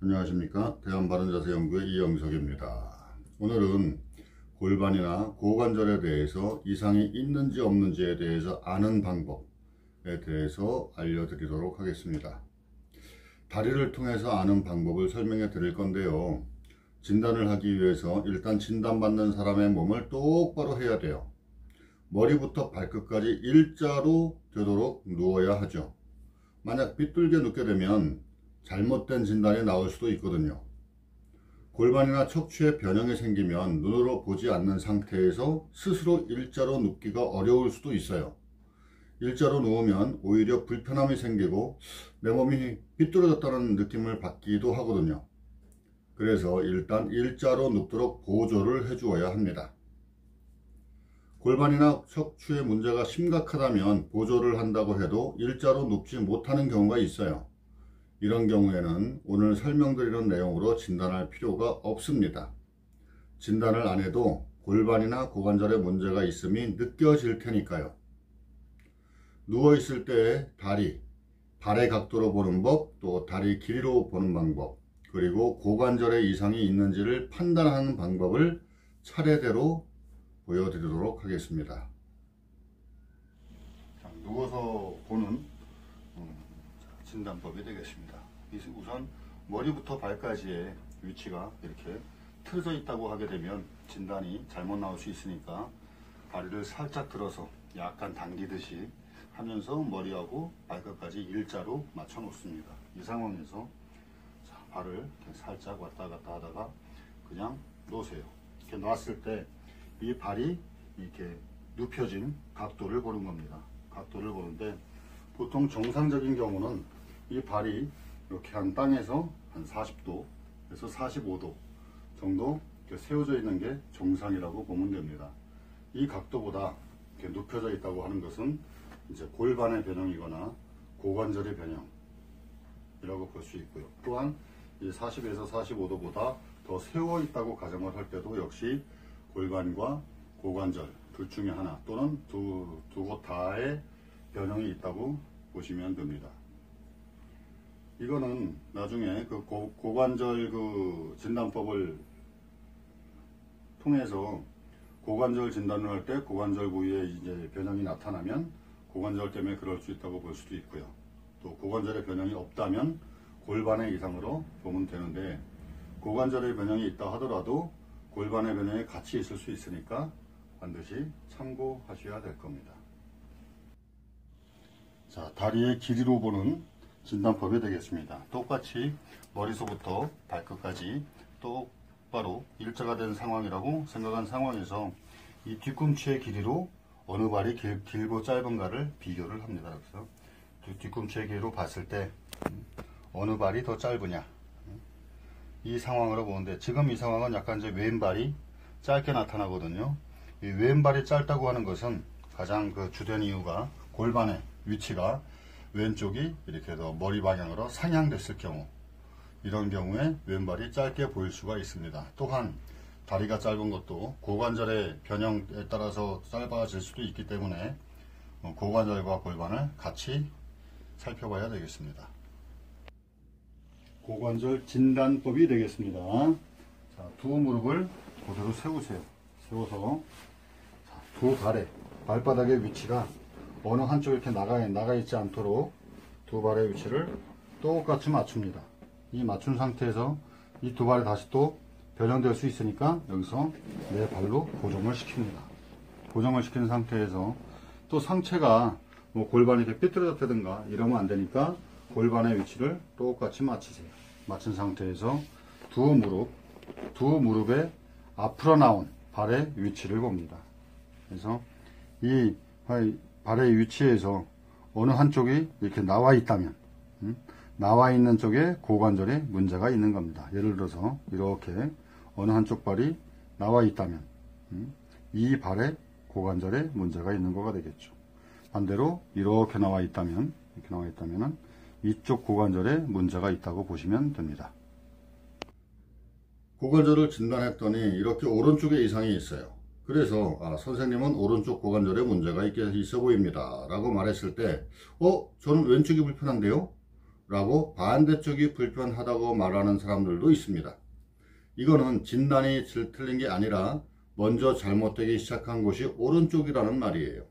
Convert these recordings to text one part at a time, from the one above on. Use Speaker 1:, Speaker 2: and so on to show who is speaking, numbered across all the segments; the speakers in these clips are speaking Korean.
Speaker 1: 안녕하십니까. 대한바른자세연구의 이영석입니다. 오늘은 골반이나 고관절에 대해서 이상이 있는지 없는지에 대해서 아는 방법에 대해서 알려드리도록 하겠습니다. 다리를 통해서 아는 방법을 설명해 드릴 건데요. 진단을 하기 위해서 일단 진단받는 사람의 몸을 똑바로 해야 돼요. 머리부터 발끝까지 일자로 되도록 누워야 하죠. 만약 삐뚤게 눕게 되면 잘못된 진단이 나올 수도 있거든요. 골반이나 척추에 변형이 생기면 눈으로 보지 않는 상태에서 스스로 일자로 눕기가 어려울 수도 있어요. 일자로 누우면 오히려 불편함이 생기고 내 몸이 삐뚤어졌다는 느낌을 받기도 하거든요. 그래서 일단 일자로 눕도록 보조를 해주어야 합니다. 골반이나 척추에 문제가 심각하다면 보조를 한다고 해도 일자로 눕지 못하는 경우가 있어요. 이런 경우에는 오늘 설명드리는 내용으로 진단할 필요가 없습니다. 진단을 안 해도 골반이나 고관절에 문제가 있음이 느껴질 테니까요. 누워있을 때 다리, 발의 각도로 보는 법, 또 다리 길이로 보는 방법, 그리고 고관절에 이상이 있는지를 판단하는 방법을 차례대로 보여드리도록 하겠습니다. 자, 누워서 보는 진단법이 되겠습니다. 우선 머리부터 발까지의 위치가 이렇게 틀어져 있다고 하게 되면 진단이 잘못 나올 수 있으니까 다리를 살짝 들어서 약간 당기듯이 하면서 머리하고 발끝까지 일자로 맞춰 놓습니다. 이 상황에서 발을 이렇게 살짝 왔다 갔다 하다가 그냥 놓으세요. 이렇게 놨을 때 이 발이 이렇게 눕혀진 각도를 보는 겁니다. 각도를 보는데 보통 정상적인 경우는 이 발이 이렇게 한 땅에서 한 40도에서 45도 정도 이렇게 세워져 있는 게 정상이라고 보면 됩니다. 이 각도보다 이렇게 눕혀져 있다고 하는 것은 이제 골반의 변형이거나 고관절의 변형이라고 볼 수 있고요. 또한 이 40에서 45도보다 더 세워 있다고 가정을 할 때도 역시 골반과 고관절 둘 중에 하나 또는 두 곳 다의 변형이 있다고 보시면 됩니다. 이거는 나중에 그 고관절 그 진단법을 통해서 고관절 진단을 할 때 고관절 부위에 이제 변형이 나타나면 고관절 때문에 그럴 수 있다고 볼 수도 있고요. 또 고관절에 변형이 없다면 골반의 이상으로 보면 되는데 고관절의 변형이 있다 하더라도 골반의 변형이 같이 있을 수 있으니까 반드시 참고하셔야 될 겁니다. 자, 다리의 길이로 보는 진단법이 되겠습니다. 똑같이 머리서부터 발끝까지 똑바로 일자가 된 상황이라고 생각한 상황에서 이 뒤꿈치의 길이로 어느 발이 길고 짧은가를 비교를 합니다. 그래서 뒤꿈치의 길이로 봤을 때 어느 발이 더 짧으냐 이 상황으로 보는데 지금 이 상황은 약간 이제 왼발이 짧게 나타나거든요. 이 왼발이 짧다고 하는 것은 가장 그 주된 이유가 골반의 위치가 왼쪽이 이렇게 더 머리 방향으로 상향됐을 경우 이런 경우에 왼발이 짧게 보일 수가 있습니다. 또한 다리가 짧은 것도 고관절의 변형에 따라서 짧아질 수도 있기 때문에 고관절과 골반을 같이 살펴봐야 되겠습니다. 고관절 진단법이 되겠습니다. 자, 두 무릎을 그대로 세우세요. 세워서 두 발의 발바닥의 위치가 어느 한쪽 이렇게 나가 있지 않도록 두 발의 위치를 똑같이 맞춥니다. 이 맞춘 상태에서 이 두 발이 다시 또 변형될 수 있으니까 여기서 내 발로 고정을 시킵니다. 고정을 시킨 상태에서 또 상체가 뭐 골반이 이렇게 삐뚤어졌다든가 이러면 안 되니까 골반의 위치를 똑같이 맞추세요. 맞춘 상태에서 두 무릎의 앞으로 나온 발의 위치를 봅니다. 그래서 이 발의 위치에서 어느 한쪽이 이렇게 나와 있다면 나와 있는 쪽에 고관절에 문제가 있는 겁니다. 예를 들어서 이렇게 어느 한쪽 발이 나와 있다면 이 발의 고관절에 문제가 있는 거가 되겠죠. 반대로 이렇게 나와 있다면 이쪽 고관절에 문제가 있다고 보시면 됩니다. 고관절을 진단했더니 이렇게 오른쪽에 이상이 있어요. 그래서 선생님은 오른쪽 고관절에 문제가 있어 보입니다 라고 말했을 때 저는 왼쪽이 불편한데요? 라고 반대쪽이 불편하다고 말하는 사람들도 있습니다. 이거는 진단이 틀린 게 아니라 먼저 잘못되기 시작한 곳이 오른쪽이라는 말이에요.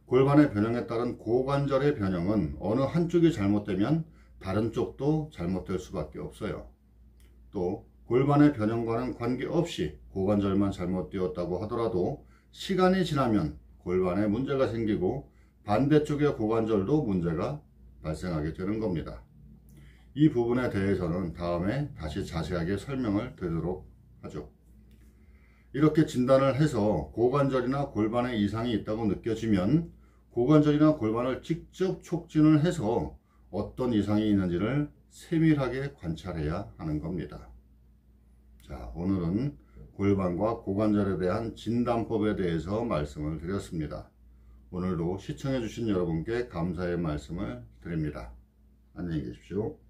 Speaker 1: 골반의 변형에 따른 고관절의 변형은 어느 한쪽이 잘못되면 다른 쪽도 잘못될 수밖에 없어요. 또 골반의 변형과는 관계없이 고관절만 잘못되었다고 하더라도 시간이 지나면 골반에 문제가 생기고 반대쪽의 고관절도 문제가 발생하게 되는 겁니다. 이 부분에 대해서는 다음에 다시 자세하게 설명을 드리도록 하죠. 이렇게 진단을 해서 고관절이나 골반에 이상이 있다고 느껴지면 고관절이나 골반을 직접 촉진을 해서 어떤 이상이 있는지를 세밀하게 관찰해야 하는 겁니다. 자, 오늘은 골반과 고관절에 대한 진단법에 대해서 말씀을 드렸습니다. 오늘도 시청해 주신 여러분께 감사의 말씀을 드립니다. 안녕히 계십시오.